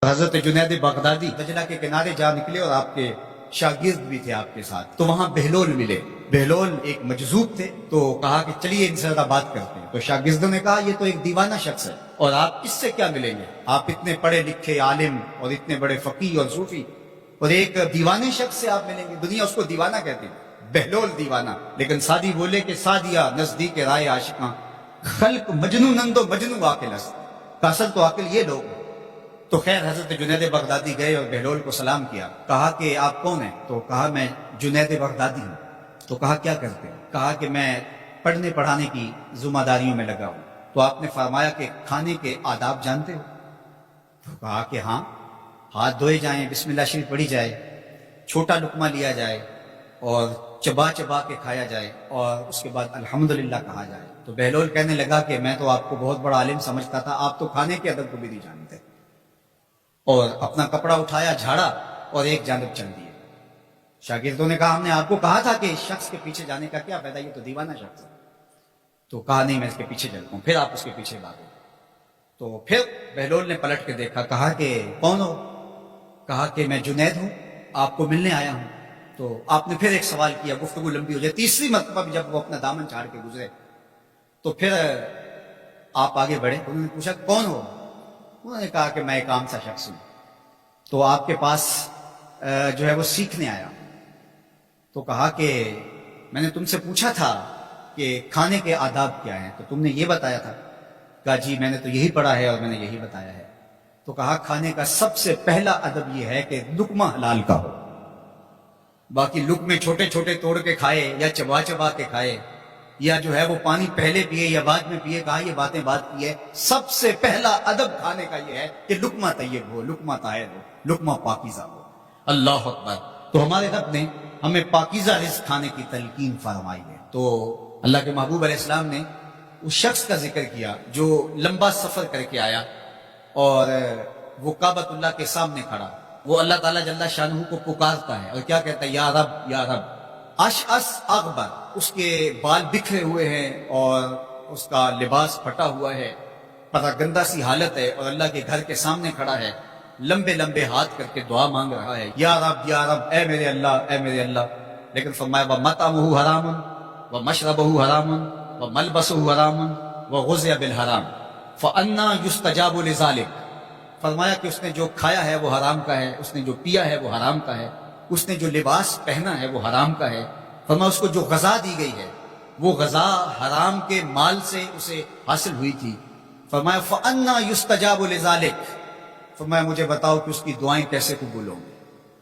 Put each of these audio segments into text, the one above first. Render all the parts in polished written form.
حضرت جنید بغدادی دجلہ کے کنارے جا نکلے اور آپ کے شاگرد بھی تھے آپ کے ساتھ، تو وہاں بہلول ملے۔ بہلول ایک مجذوب تھے، تو کہا کہ چلیے ان سے ذرا بات کرتے ہیں۔ تو شاگردوں نے کہا یہ تو ایک دیوانہ شخص ہے اور آپ اس سے کیا ملیں گے، آپ اتنے پڑھے لکھے عالم اور اتنے بڑے فقیہ اور صوفی، اور ایک دیوانے شخص سے آپ ملیں گے؟ دنیا اس کو دیوانہ کہتی ہے، بہلول دیوانہ۔ لیکن سادی بولے کہ سادیا نزدیک رائے عاشقاں، خلق مجنونند و مجنون عاقل است، اصل تو عاقل یہ لوگ ہیں۔ تو خیر حضرت جنید بغدادی گئے اور بہلول کو سلام کیا، کہا کہ آپ کون ہیں؟ تو کہا میں جنید بغدادی ہوں۔ تو کہا کیا کرتے ہیں؟ کہا کہ میں پڑھنے پڑھانے کی ذمہ داریوں میں لگا ہوں۔ تو آپ نے فرمایا کہ کھانے کے آداب جانتے ہو؟ تو کہا کہ ہاں، ہاتھ دھوئے جائیں، بسم اللہ شریف پڑھی جائے، چھوٹا لقمہ لیا جائے اور چبا چبا کے کھایا جائے، اور اس کے بعد الحمدللہ کہا جائے۔ تو بہلول کہنے لگا کہ میں تو آپ کو بہت بڑا عالم سمجھتا تھا، آپ تو کھانے کے ادب کو بھی نہیں جانتے۔ اور اپنا کپڑا اٹھایا، جھاڑا اور ایک جانب چل دیے۔ شاگردوں نے کہا ہم نے آپ کو کہا تھا کہ اس شخص کے پیچھے جانے کا کیا فائدہ، یہ تو دیوانہ شخص ہے۔ تو کہا نہیں، میں اس کے پیچھے چلتا ہوں۔ پھر آپ اس کے پیچھے بھاگے۔ تو پھر بہلول نے پلٹ کے دیکھا، کہا کہ کون ہو؟ کہا کہ میں جنید ہوں، آپ کو ملنے آیا ہوں۔ تو آپ نے پھر ایک سوال کیا، گفتگو لمبی ہو جائے۔ تیسری مرتبہ بھی جب وہ اپنا دامن چھاڑ کے گزرے تو پھر آپ آگے بڑھے۔ انہوں نے پوچھا کون ہو؟ انہوں نے کہا کہ میں ایک عام سا شخص ہوں، تو آپ کے پاس جو ہے وہ سیکھنے آیا۔ تو کہا کہ میں نے تم سے پوچھا تھا کہ کھانے کے آداب کیا ہیں، تو تم نے یہ بتایا تھا۔ کہا جی میں نے تو یہی پڑھا ہے اور میں نے یہی بتایا ہے۔ تو کہا کھانے کا سب سے پہلا ادب یہ ہے کہ لقمہ حلال کا ہو، باقی لقمے چھوٹے چھوٹے توڑ کے کھائے یا چبا چبا کے کھائے یا جو ہے وہ پانی پہلے پیے یا بعد میں پیے، کہا یہ باتیں بات کی ہے۔ سب سے پہلا ادب کھانے کا یہ ہے کہ لقمہ طیب ہو، لقمہ طاہر ہو، لقمہ پاکیزہ ہو۔ اللہ اکبر۔ تو ہمارے رب نے ہمیں پاکیزہ رزق کھانے کی تلقین فرمائی ہے۔ تو اللہ کے محبوب علیہ السلام نے اس شخص کا ذکر کیا جو لمبا سفر کر کے آیا اور وہ کعبۃ اللہ کے سامنے کھڑا، وہ اللہ تعالیٰ جل شانہ کو پکارتا ہے اور کیا کہتا ہے؟ یا رب یا رب۔ اشعث اغبر، اس کے بال بکھرے ہوئے ہیں اور اس کا لباس پھٹا ہوا ہے، پتہ گندہ سی حالت ہے، اور اللہ کے گھر کے سامنے کھڑا ہے، لمبے لمبے ہاتھ کر کے دعا مانگ رہا ہے، یا رب اے میرے اللہ، اے میرے اللہ۔ لیکن فرمایا وَمَطْعَمُهُ حَرَامٌ وَمَشْرَبُهُ حَرَامٌ وَمَلْبَسُهُ حَرَامٌ وَغُذِّيَ بِالْحَرَامِ فَأَنَّىٰ يُسْتَجَابُ لِذَٰلِكَ۔ فرمایا کہ اس نے جو کھایا ہے وہ حرام کا ہے، اس نے جو پیا ہے وہ حرام کا ہے، اس نے جو لباس پہنا ہے وہ حرام کا ہے۔ فرمایا اس کو جو غذا دی گئی ہے وہ غذا حرام کے مال سے اسے حاصل ہوئی تھی۔ فرمایا فَأَنَّىٰ يُسْتَجَابُ لِذَٰلِكَ۔ فرمایا مجھے بتاؤ کہ اس کی دعائیں کیسے قبول ہوں گی؟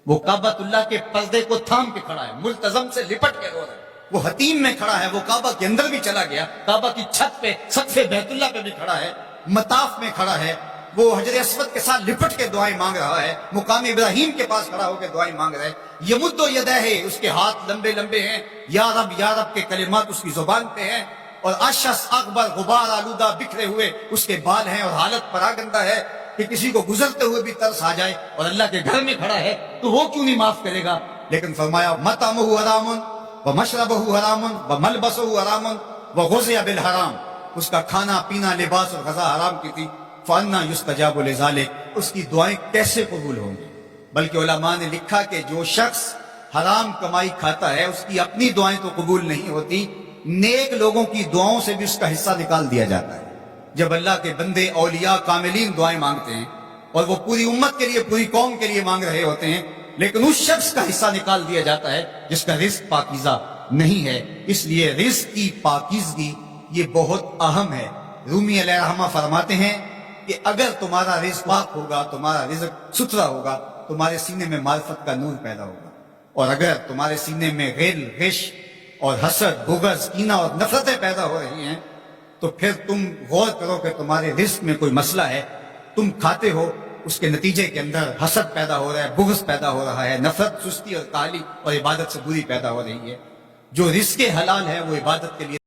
وہ کعبۃ اللہ کے پردے کو تھام کے کھڑا ہے، ملتزم سے لپٹ کے رو رہا ہے، وہ حتیم میں کھڑا ہے، وہ کعبہ کے اندر بھی چلا گیا، کعبہ کی چھت پہ سقف بیت اللہ پہ بھی کھڑا ہے، مطاف میں کھڑا ہے، وہ حجر اسود کے ساتھ لپٹ کے دعائیں مانگ رہا ہے، مقام ابراہیم کے پاس کھڑا ہو کے دعائیں مانگ رہا ہے۔ یمد و یدہ، اس کے ہاتھ لمبے لمبے ہیں، یا رب کے کلمات اس کی زبان پہ ہیں، اور اشعث اغبر، غبار آلودہ بکھرے ہوئے اس کے بال ہیں، اور حالت پراگندہ ہے کہ کسی کو گزرتے ہوئے بھی ترس آ جائے، اور اللہ کے گھر میں کھڑا ہے تو وہ کیوں نہیں معاف کرے گا؟ لیکن فرمایا مطعمہ حرام ومشربہ حرام وملبسہ حرام وغذی بالحرام، اس کا کھانا پینا لباس اور غذا حرام کی تھی۔ فَأَنَّىٰ يُسْتَجَابُ لِذَٰلِكَ، اس کی دعائیں کیسے قبول ہوں گی؟ بلکہ علماء نے لکھا کہ جو شخص حرام کمائی کھاتا ہے اس کی اپنی دعائیں تو قبول نہیں ہوتی، نیک لوگوں کی دعاؤں سے بھی اس کا حصہ نکال دیا جاتا ہے۔ جب اللہ کے بندے اولیاء کاملین دعائیں مانگتے ہیں اور وہ پوری امت کے لیے، پوری قوم کے لیے مانگ رہے ہوتے ہیں، لیکن اس شخص کا حصہ نکال دیا جاتا ہے جس کا رزق پاکیزہ نہیں ہے۔ اس لیے رزق کی پاکیزگی یہ بہت اہم ہے۔ رومی علیہ الرحمہ فرماتے ہیں کہ اگر تمہارا رزق پاک ہوگا، تمہارا رزق ستھرا ہوگا، تمہارے سینے میں معرفت کا نور پیدا ہوگا، اور اگر تمہارے سینے میں غل، غش اور حسد، بغض، کینہ اور نفرتیں پیدا ہو رہی ہیں تو پھر تم غور کرو کہ تمہارے رزق میں کوئی مسئلہ ہے۔ تم کھاتے ہو، اس کے نتیجے کے اندر حسد پیدا ہو رہا ہے، بغض پیدا ہو رہا ہے، نفرت، سستی اور کاہلی اور عبادت سے دوری پیدا ہو رہی ہے۔ جو رزق حلال ہے وہ عبادت کے لیے